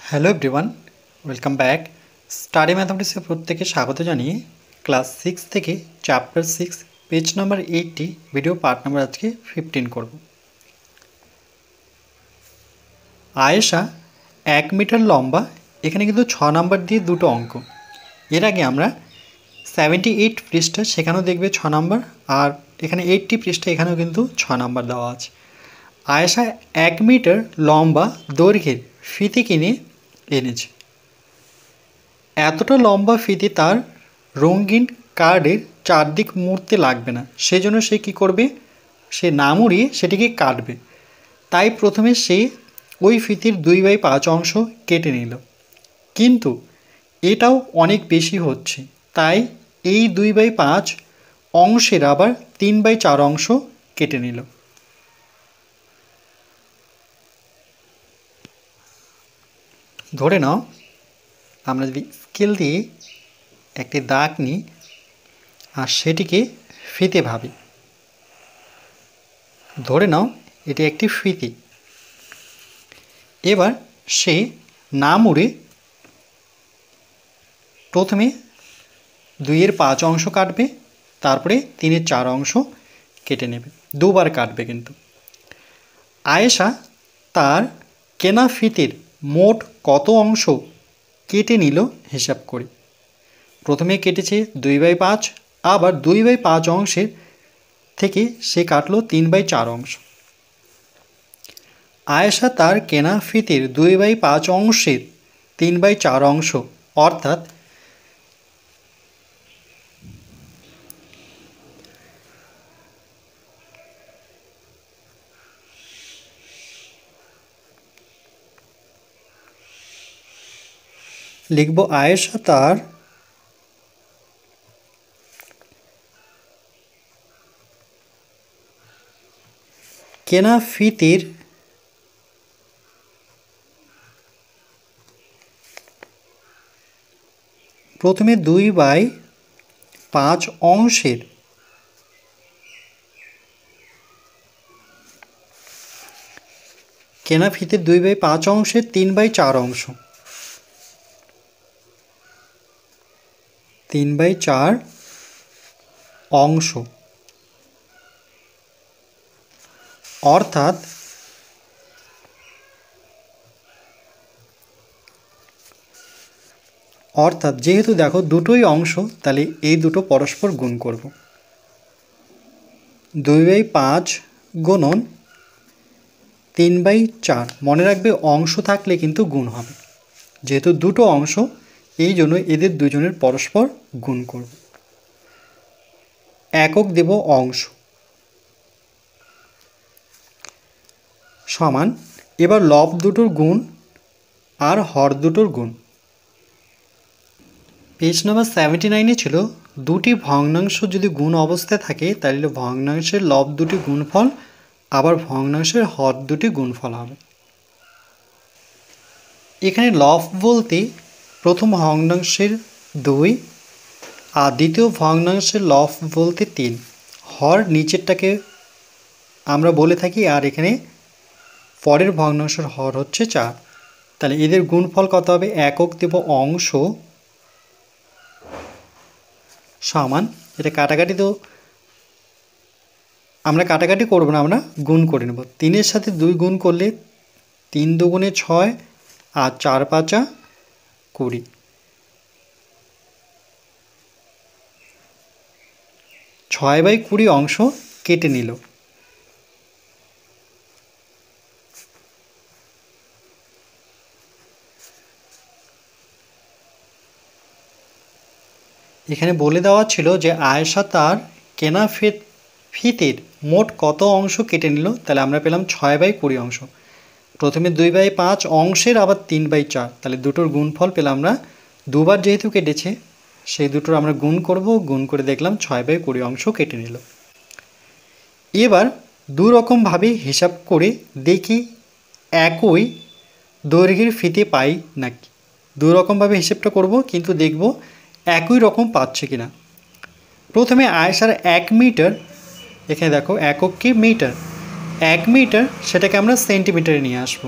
Hello everyone, welcome back. Study ম্যাথামেটিক্সে প্রত্যেকে স্বাগত জানিয়ে ক্লাস 6 থেকে chapter 6 page number 80 video part number আজকে 15 করব। আয়েশা 1 মিটার লম্বা, এখানে কিন্তু 6 নাম্বার দিয়ে দুটো অঙ্ক। এর আগে আমরা 78 পৃষ্ঠা, সেখানেও দেখবে 6 নাম্বার, আর এখানে 80 পৃষ্ঠা, এখানেও কিন্তু 6 নাম্বার দেওয়া আছে। আয়েশা 1 মিটার লম্বা দৈর্ঘ্যের ফিতে কিনে এনেছে। এতটা লম্বা ফিতে তার রঙিন কার্ডের চারদিক মুড়তে লাগবে না, সেজন্য সে কী করবে, সে না মুড়িয়ে সেটিকে কাটবে। তাই প্রথমে সে ওই ফিতির 2/5 অংশ কেটে নিল, কিন্তু এটাও অনেক বেশি হচ্ছে, তাই এই 2/5 অংশের আবার 3/4 অংশ কেটে নিল। ধরে নাও আমরা যদি স্কেল দিয়ে একটি দাগ নিই আর সেটিকে ফিতে ভাবি। ধরে নাও এটি একটি ফিতে। এবার সে না মুড়ে প্রথমে 2/5 অংশ কাটবে, তারপরে 3/4 অংশ কেটে নেবে, দুবার কাটবে। কিন্তু আয়েশা তার কেনা ফিতের মোট কত অংশ কেটে নিল হিসাব করি। প্রথমে কেটেছে 2/5, আবার 2/5 অংশের থেকে সে কাটলো 3/4 অংশ। আয়েশা তার কেনা ফিতের 2/5 অংশের 3/4 অংশ, অর্থাৎ লিখব আয়েশা তার কেনা ফিতের প্রথমে 2/5 অংশের কেনা ফিতের 2/5 অংশের 3/4 অংশ, 3/4 অংশ, অর্থাৎ যেহেতু দেখো দুটোই অংশ, তাহলে এই দুটো পরস্পর গুণ করব। 2/5 গুণন 3/4, মনে রাখবে অংশ থাকলে কিন্তু গুণ হবে, যেহেতু দুটো অংশ এই জন্য এদের দুজনের পরস্পর গুণ করব। একক দেব অংশ সমান, এবার লব দুটোর গুণ আর হর দুটোর গুণ। পেজ নাম্বার 79 ছিল দুটি ভগ্নাংশ যদি গুণ অবস্থায় থাকে তাহলে ভগ্নাংশের লব দুটি গুণফল, আবার ভগ্নাংশের হর দুটি গুণফল হবে। এখানে লব বলতে প্রথম ভগ্নাংশের 2 আর দ্বিতীয় ভগ্নাংশের লব বলতে 3, হর নিচেরটাকে আমরা বলে থাকি, আর এখানে পরের ভগ্নাংশের হর হচ্ছে 4। তাহলে এদের গুণফল কত হবে, একক দেব অংশ সমান, এটা কাটাকাটি তো আমরা কাটাকাটি করব না, আমরা গুণ করে নেব। 3-এর সাথে 2 গুণ করলে 3 দুগুণে 6 আর 4×5 20, 6/20 অংশ কেটে নিল। এখানে বলে দেওয়া ছিল যে আয়েশা তার কেনা ফিতের মোট কত অংশ কেটে নিল, তাহলে আমরা পেলাম 6/20 অংশ। প্রথমে 2/5 অংশের আবার 3/4, তাহলে দুটোর গুণফল পেলাম আমরা, দুবার যেহেতু কেটেছে সেই দুটোর আমরা গুণ করব, গুণ করে দেখলাম 6/20 অংশ কেটে নিল। এবার দুরকমভাবে হিসাব করে দেখি একই দৈর্ঘ্যের ফিতে পাই নাকি। দুরকমভাবে হিসেবটা করব, কিন্তু দেখব একই রকম পাচ্ছে কিনা। প্রথমে আয়েশার 1 মিটার, এখানে দেখো একক কি মিটার, 1 মিটার সেটাকে আমরা সেন্টিমিটারে নিয়ে আসব।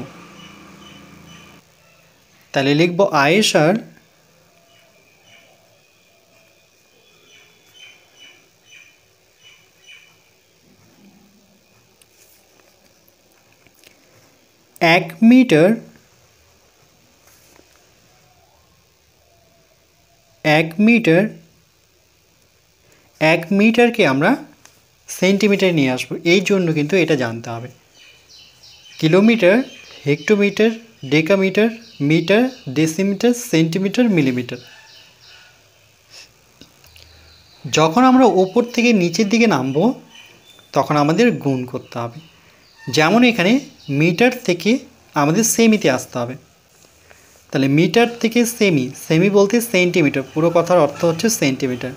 তাহলে লিখব আয়েশার এক মিটার এক মিটারকে আমরা সেন্টিমিটার নিয়ে আসবো, এই জন্য কিন্তু এটা জানতে হবে। Kilometre, hectometre, decametre, metre, decimetre, centimetre, millimetre. যখন আমরা ওপর থেকে নিচের দিকে নামবো তখন আমাদের গুণ করতে হবে। যেমন এখানে মিটার থেকে আমাদের সেমিতে আসতে হবে। তাহলে মিটার থেকে সেমি বলতে সেন্টিমিটার, পুরো কথার অর্থ হচ্ছে সেন্টিমিটার।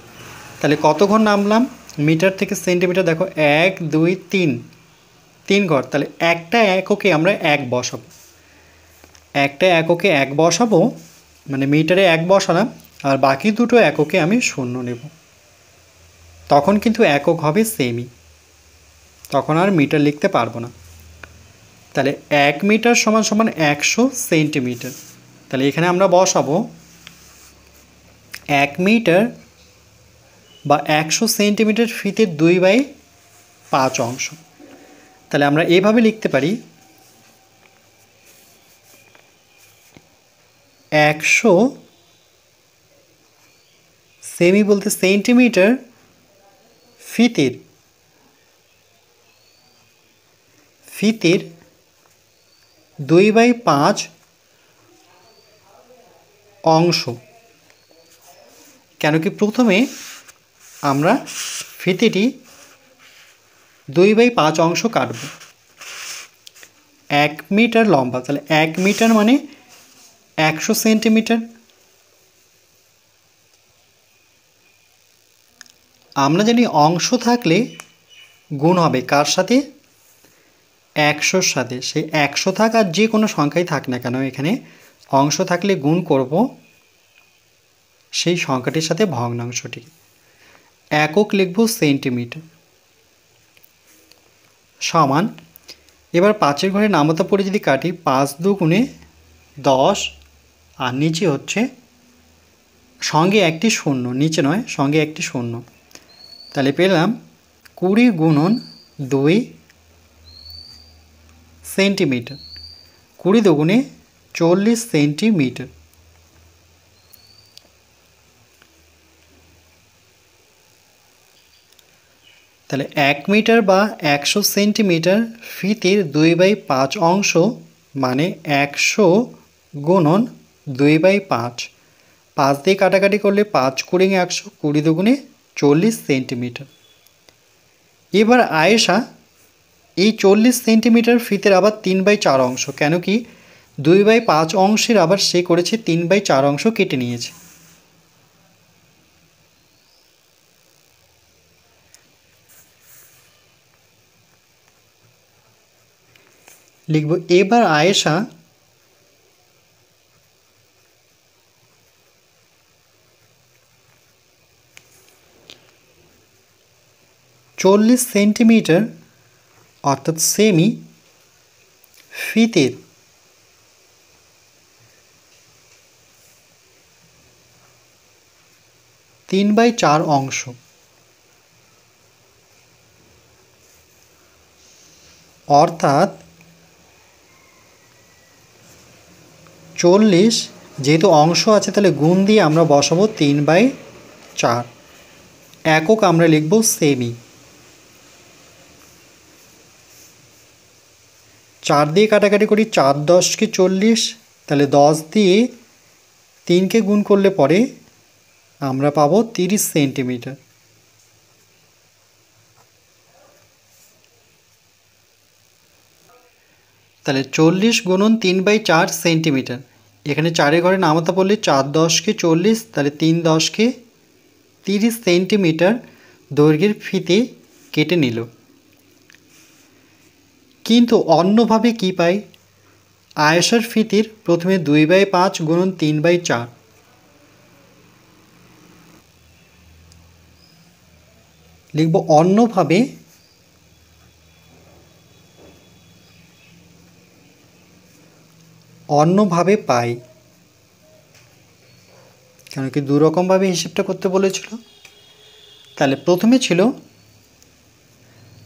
তাহলে কত ঘর নামলাম? মিটার থেকে সেন্টিমিটার দেখো 1 2 3 ঘর। তাহলে একটা এককে আমরা 1 বসাবো, একটা এককে 1 বসাবো, মানে মিটারে 1 বসালাম, আর বাকি দুটো এককে আমি 0 নেব। তখন কিন্তু একক হবে সেমি, তখন আর মিটার লিখতে পারবো না। তাহলে 1 মিটার সমান সমান 100 সেন্টিমিটার। তাহলে এখানে আমরা বসাবো 1 মিটার বা 100 সেন্টিমিটার ফিতের 2/5 অংশ। তাহলে আমরা এভাবে লিখতে পারি 100 সেমি বলতে সেন্টিমিটার ফিতের 2/5 অংশ। কেন কি প্রথমে আমরা ফিতেটি 2/5 অংশ কাটব। 1 মিটার লম্বা, তাহলে 1 মিটার মানে 100 সেন্টিমিটার। আমরা জানি অংশ থাকলে গুণ হবে কার সাথে? 100-র সাথে। সেই 100 থাক আর যে কোনো সংখ্যাই থাক না কেন, এখানে অংশ থাকলে গুণ করব সেই সংখ্যাটির সাথে ভগ্নাংশটি। একক লিখব সেন্টিমিটার সমান। এবার 5-এর ঘরে নামতা পড়ে যদি কাটি, 5 2 গুণে 10, আর নিচে হচ্ছে সঙ্গে একটি শূন্য, নিচে নয় সঙ্গে একটি শূন্য। তাহলে পেলাম 20 গুণন 2 সেন্টিমিটার। 20 দুগুণে 40 সেন্টিমিটার। তাহলে 1 মিটার বা 100 সেন্টিমিটার ফিতের 2/5 অংশ মানে 100 গুণন 2/5। 5 দিয়ে কাটাকাটি করলে 5 কুড়ি 100, 20 দুগুণে 40 সেন্টিমিটার। এবার আয়েশা এই 40 সেন্টিমিটার ফিতের আবার 3/4 অংশ, কেন কি 2/5 অংশের আবার সে করেছে 3/4 অংশ কেটে নিয়েছে। লিখব এবার আয়েশা 40 সেন্টিমিটার অর্থাৎ সেমি ফিতের 3/4 অংশ, অর্থাৎ 40 যেহেতু অংশ আছে তাহলে গুণ দিয়ে আমরা বসাবো 3/4। একক আমরা লিখব সেমি। 4 দিয়ে কাটাকাটি করি, 4 10 40, তাহলে 10 দিয়ে 3কে গুণ করলে পরে আমরা পাবো 30 সেন্টিমিটার। তাহলে 40 গুণন 3/4 সেন্টিমিটার। এখানে 4-এর ঘরে নামতা পড়লে 4 10 40, তাহলে 3 10 30 সেন্টিমিটার দৈর্ঘ্যের ফিতে কেটে নিল। কিন্তু অন্যভাবে কি পাই? আয়েশার ফিতির প্রথমে 2/5 গুণন 3/4, লিখব অন্যভাবে পাই। কেন কি দু রকমভাবে হিসেবটা করতে বলেছিল। তাহলে প্রথমে ছিল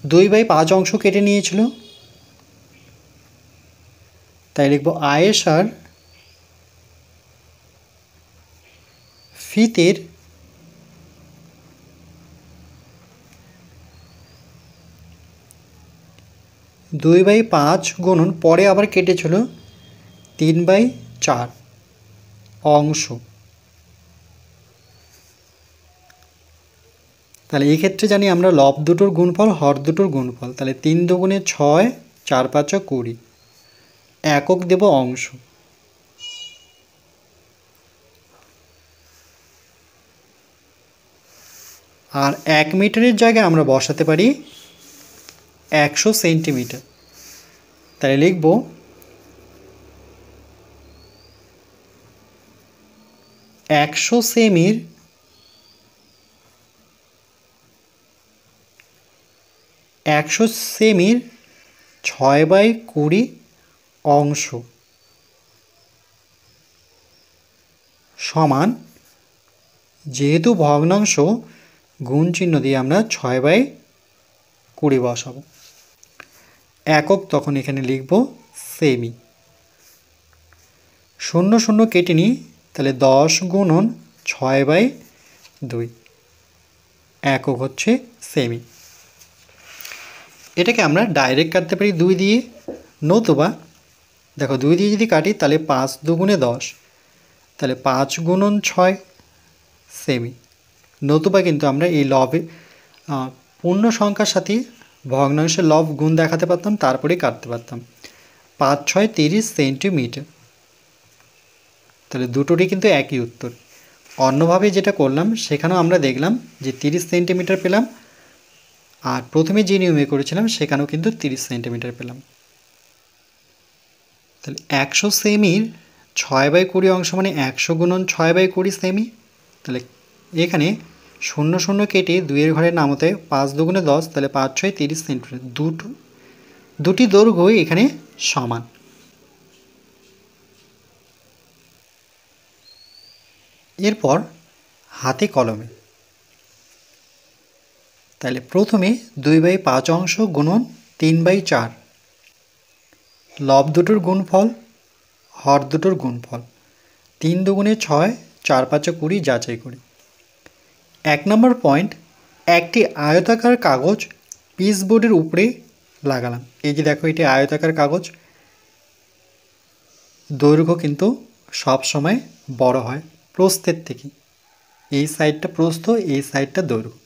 2/5 অংশ কেটে নিয়েছিল, তাই লিখব আয়েশার ফিতের দুই বাই পাঁচ গুণন পরে আবার কেটেছিল 3/4 অংশ। তাহলে এই ক্ষেত্রে জানি আমরা লব দুটোর গুণফল হর দুটোর গুণফল। তাহলে 3 দুগুণে 6, 4 5 20, একক দেব অংশ। আর 1 মিটারের জায়গায় আমরা বসাতে পারি 100 সেন্টিমিটার। তাহলে লিখব 100 সেমির 6/20 অংশ সমান, যেহেতু ভগ্নাংশ গুণ চিহ্ন দিয়ে আমরা 6/20 বসাবো। একক তখন এখানে লিখব সেমি। 0 0 কেটে নিই, তাহলে 10 গুণন 6/2, একক হচ্ছে সেমি। এটাকে আমরা ডাইরেক্ট কাটতে পারি 2 দিয়ে, নতুবা দেখো 2 দিয়ে যদি কাটি তাহলে 5 দুগুণে 10, তাহলে 5 গুণন 6 সেমি। নতুবা কিন্তু আমরা এই লবে পূর্ণ সংখ্যার সাথে ভগ্নাংশের লব গুণ দেখাতে পারতাম, তারপরে কাটতে পারতাম। 5 6 30 সেন্টিমিটার। তাহলে দুটোরই কিন্তু একই উত্তর। অন্যভাবে যেটা করলাম সেখানেও আমরা দেখলাম যে 30 সেন্টিমিটার পেলাম, আর প্রথমে যে নিয়মে করেছিলাম সেখানেও কিন্তু 30 সেন্টিমিটার পেলাম। তাহলে 100 সেমির 6/20 অংশ মানে 100 গুণন 6/20 সেমি। তাহলে এখানে 0 0 কেটে 2-এর ঘরে নামতে 5 দুগুণে 10, তাহলে 5 6 30 সেন্টিমিটার। দুটি দৈর্ঘ্যই এখানে সমান। এরপর হাতে কলমে। তাহলে প্রথমে 2/5 অংশ গুণন 3/4, লব দুটোর গুণফল হর দুটোর গুণফল। 3 দুগুণে 6, 4 5 20 যাচাই করি। 1 নম্বর পয়েন্ট, একটি আয়তাকার কাগজ পিচবোর্ডের উপরে লাগালাম। এই যে দেখো এটি আয়তাকার কাগজ, দৈর্ঘ্য কিন্তু সব সময় বড় হয় প্রস্থের থেকে। এই সাইডটা প্রস্থ, এই সাইডটা দৈর্ঘ্য।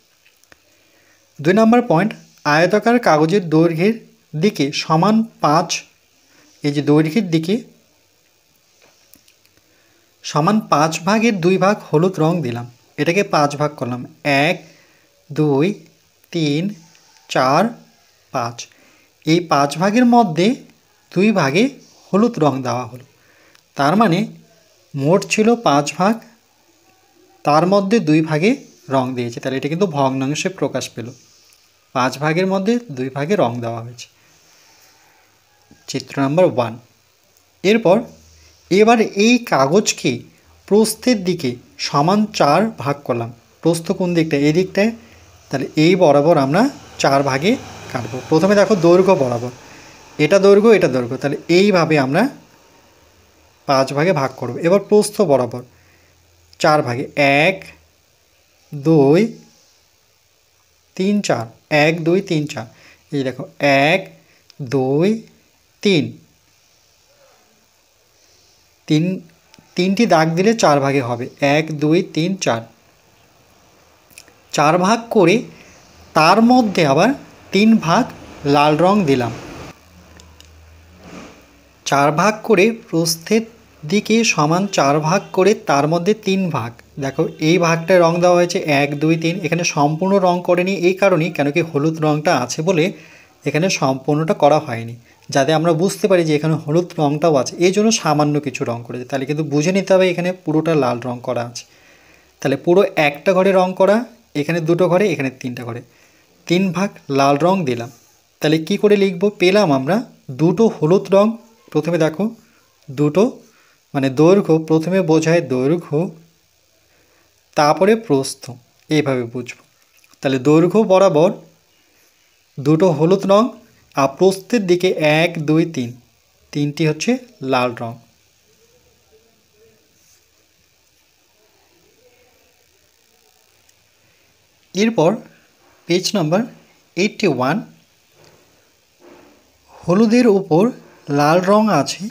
2 নম্বর পয়েন্ট, আয়তাকার কাগজের দৈর্ঘ্যের দিকে সমান 5, এই যে দৈর্ঘ্যের দিকে সমান 5 ভাগের 2 ভাগ হলুদ রং দিলাম। এটাকে 5 ভাগ করলাম, 1 2 3 4 5। এই 5 ভাগের মধ্যে 2 ভাগে হলুদ রং দেওয়া হলো। তার মানে মোট ছিল 5 ভাগ, তার মধ্যে 2 ভাগে রং দিয়েছে। তাহলে এটা কিন্তু ভগ্নাংশে প্রকাশ পেল। 5 ভাগের মধ্যে 2 ভাগে রং দেওয়া হয়েছে। চিত্র নাম্বার 1। এরপর এবার এই কাগজকে প্রস্থের দিকে সমান 4 ভাগ করলাম। প্রস্থ কোন দিকটা? এই দিকটায়। তাহলে এই বরাবর আমরা 4 ভাগে কাটবো। প্রথমে দেখো দৈর্ঘ্য বরাবর, এটা দৈর্ঘ্য এটা দৈর্ঘ্য, তাহলে এইভাবে আমরা 5 ভাগে ভাগ করব। এবার প্রস্থ বরাবর 4 ভাগে, 1 2 3 4, 1 2 3 4। এই দেখো 1 2 3, তিনটি দাগ দিলে 4 ভাগে হবে। 1 2 3 4, 4 ভাগ করে তার মধ্যে আবার 3 ভাগ লাল রং দিলাম। 4 ভাগ করে প্রস্থের দিকে সমান 4 ভাগ করে তার মধ্যে 3 ভাগ। দেখো এই ভাগটায় রং দেওয়া হয়েছে 1 2 3। এখানে সম্পূর্ণ রং করেনি এই কারণেই, কেন কি হলুদ রংটা আছে বলে এখানে সম্পূর্ণটা করা হয়নি, যাতে আমরা বুঝতে পারি যে এখানে হলুদ রংটাও আছে, এই জন্য সামান্য কিছু রং করেছে। তাহলে কিন্তু বুঝে নিতে হবে এখানে পুরোটা লাল রং করা আছে। তাহলে পুরো একটা ঘরে রং করা, এখানে দুটো ঘরে, এখানে 3টা ঘরে 3 ভাগ লাল রং দিলাম। তাহলে কি করে লিখব? পেলাম আমরা দুটো হলুদ রং। প্রথমে দেখো দুটো মানে দৈর্ঘ্য, প্রথমে বোঝায় দৈর্ঘ্য তারপরে প্রস্থ, এইভাবে বুঝব। তাহলে দৈর্ঘ্য বরাবর দুটো হলুদ রং, আর প্রস্থের দিকে 1 2 3, তিনটি হচ্ছে লাল রং। এরপর পেজ নাম্বার 81, হলুদের উপর লাল রং আছে।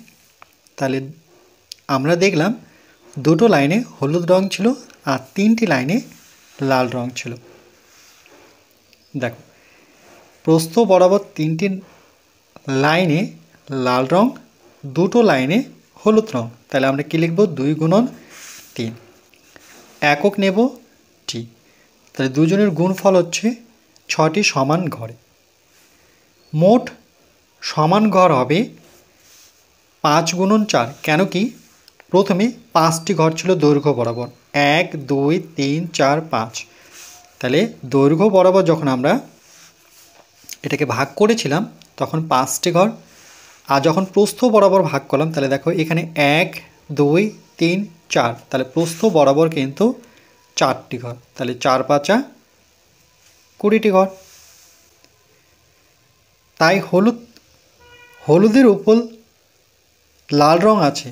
তাহলে আমরা দেখলাম দুটো লাইনে হলুদ রং ছিল আর তিনটি লাইনে লাল রং ছিল। দেখো, প্রস্থ বরাবর তিনটি লাইনে লাল রং, দুটো লাইনে হলুদ রং। তাহলে আমরা কি লিখব? 2 × 3। একক নেব টি। তাহলে দুজনের গুণফল হচ্ছে 6টি সমান ঘরে। মোট সমান ঘর হবে 5 × 4। কেন কি প্রথমে 5টি ঘর ছিল দৈর্ঘ্য বরাবর, 1 2 3 4 5। তাহলে দৈর্ঘ্য বরাবর যখন আমরা এটাকে ভাগ করেছিলাম তখন 5টি ঘর, আর যখন প্রস্থ বরাবর ভাগ করলাম তাহলে দেখো এখানে 1 2 3 4, তাহলে প্রস্থ বরাবর কিন্তু 4টি ঘর। তাহলে 4 5 20টি ঘর। তাই হলুদের উপর লাল রং আছে,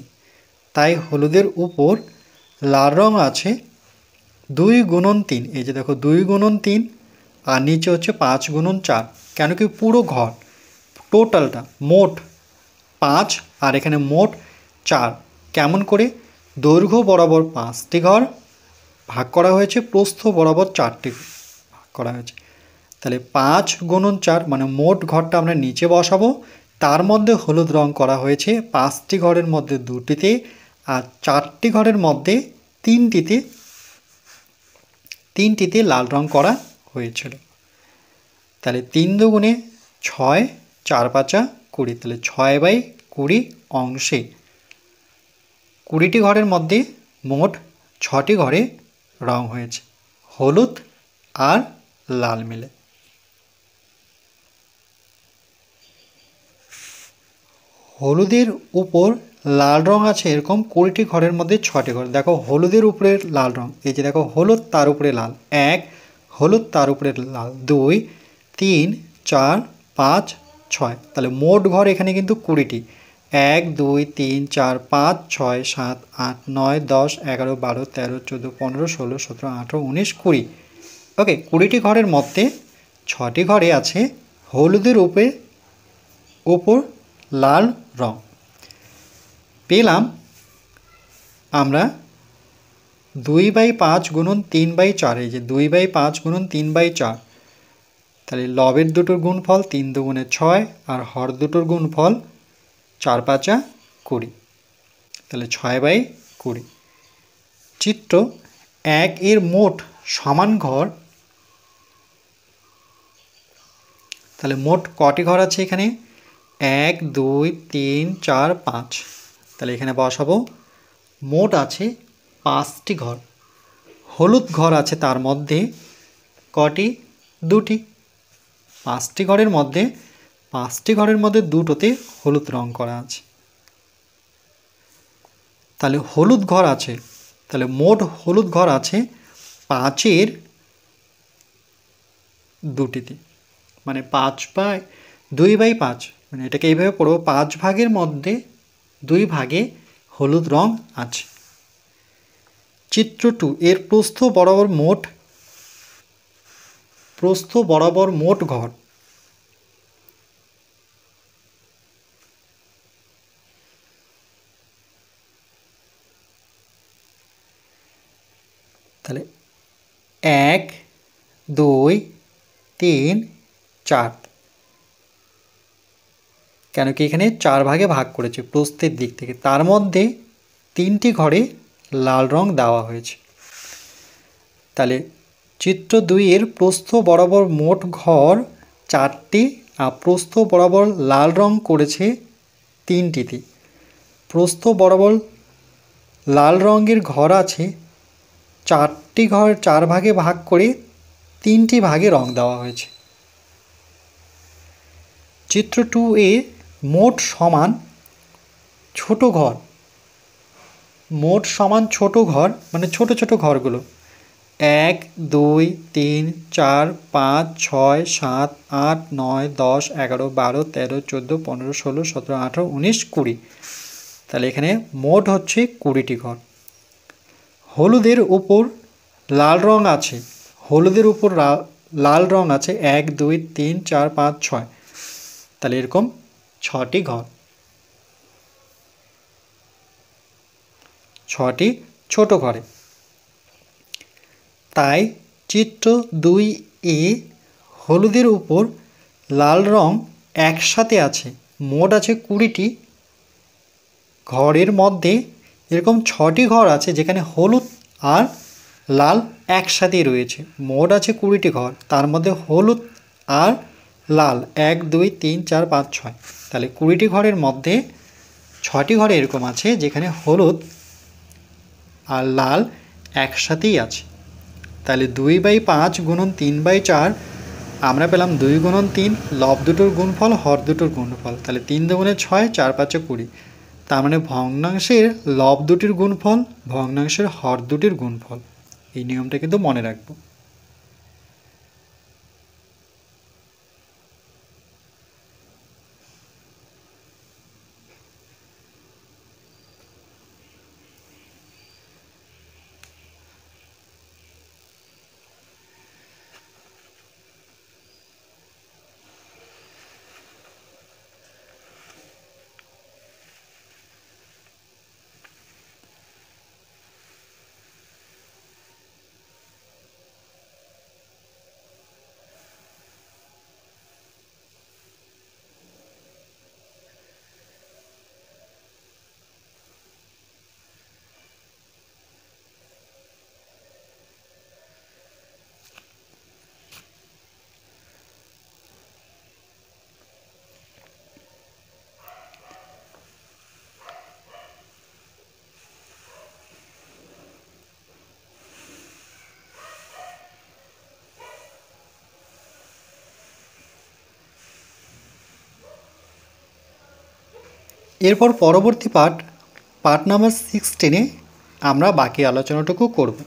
তাই হলুদের উপর লাল রং আছে 2 × 3। এই যে দেখো 2 × 3, আর নিচে হচ্ছে 5 × 4। কেন কি পুরো ঘর টোটালটা মোট 5 আর এখানে মোট 4। কেমন করে? দৈর্ঘ্য বরাবর 5টি ঘর ভাগ করা হয়েছে, প্রস্থ বরাবর 4টি ভাগ করা হয়েছে। তাহলে 5 × 4 মানে মোট ঘরটা আমরা নিচে বসাবো, তার মধ্যে হলুদ রং করা হয়েছে 5টি ঘরের মধ্যে 2টিতে, আর 4টি ঘরের মধ্যে 3টিতে লাল রং করা হয়েছিল। তাহলে 3 × 2 = 6, 4 5 20। তাহলে 6/20 অংশে 20টি ঘরের মধ্যে মোট 6টি ঘরে রং হয়েছে, হলুদ আর লাল মিলে। হলুদের উপর লাল রং আছে এরকম 20টি ঘরের মধ্যে 6টি ঘর। দেখো হলুদের উপরে লাল রং, এই যে দেখো হলুদ তার উপরে লাল 1, হলুদ তার উপরে লাল 2 3 4 5 6। তাহলে মোট ঘর এখানে কিন্তু 20টি। 1 2 3 4 5 6 7 8 9 10 11 12 13 14 15 16 17 18 19 20। ওকে, 20টি ঘরের মধ্যে 6টি ঘরে আছে হলুদের উপর লাল রং। পেলাম আমরা 2/5 × 3/4। এই যে 2/5 × 3/4। তাহলে লবের দুটোর গুণফল 3 × 2 = 6, আর হর দুটোর গুণফল 4 5 20। তাহলে 6/20। চিত্র 1 এর মোট সমান ঘর। তাহলে মোট কটি ঘর আছে এখানে? 1 2 3 4 5। তাহলে এখানে বসাবো, মোট আছে 5টি ঘর। হলুদ ঘর আছে তার মধ্যে কটি? 2টি। 5টি ঘরের মধ্যে 2টোতে হলুদ রং করা আছে। তাহলে হলুদ ঘর আছে, তাহলে মোট হলুদ ঘর আছে 5-এর 2টিতে, মানে 2/5। মানে এটাকে এইভাবে পড়ব, 5 ভাগের মধ্যে 2 ভাগে হলুদ রং আছে। চিত্র 2 এর প্রস্থ বরাবর মোট ঘর। তাহলে 1 2 3 4। কেন কি এখানে 4 ভাগে ভাগ করেছে প্রস্থের দিক থেকে, তার মধ্যে 3টি ঘরে লাল রং দেওয়া হয়েছে। তাহলে চিত্র 2 এর প্রস্থ বরাবর মোট ঘর 4টি, আর প্রস্থ বরাবর লাল রং করেছে 3টিতে। প্রস্থ বরাবর লাল রঙের ঘর আছে 4টি ঘর, 4 ভাগে ভাগ করে 3টি ভাগে রং দেওয়া হয়েছে। চিত্র 2 এ মোট সমান ছোট ঘর, মানে ছোট ছোট ঘরগুলো 1 2 3 4 5 6 7 8 9 10 11 12 13 14 15 16 17 18 19 20। তাহলে এখানে মোট হচ্ছে 20টি ঘর। হলুদের উপর লাল রং আছে, হলুদের উপর লাল রং আছে 1 2 3 4 5 6, তাহলে এরকম 6টি ঘর, 6টি ছোট ঘরে। তাই চিত্র 2 হলুদের উপর লাল রং একসাথে আছে, মোট আছে 20টি ঘরের মধ্যে এরকম 6টি ঘর আছে যেখানে হলুদ আর লাল একসাথেই রয়েছে, মোট আছে 20টি ঘর, তার মধ্যে হলুদ আর লাল 1 2 3 4 5 6, তাহলে 20টি ঘরের মধ্যে 6টি ঘরে এরকম আছে যেখানে হলুদ আর লাল একসাথেই আছে। তাহলে 2/5 গুণন 3/4 আমরা পেলাম 2 গুণন 3, লব দুটোর গুণফল, হর দুটোর গুণফল, তাহলে 3 দুগুণে 6, 4 5 20, তার মানে ভগ্নাংশের লব দুটির গুণফল, ভগ্নাংশের হর দুটির গুণফল। এই নিয়মটা কিন্তু মনে রাখবো। এরপর পরবর্তী পার্ট নাম্বার 16-এ আমরা বাকি আলোচনাটুকু করব।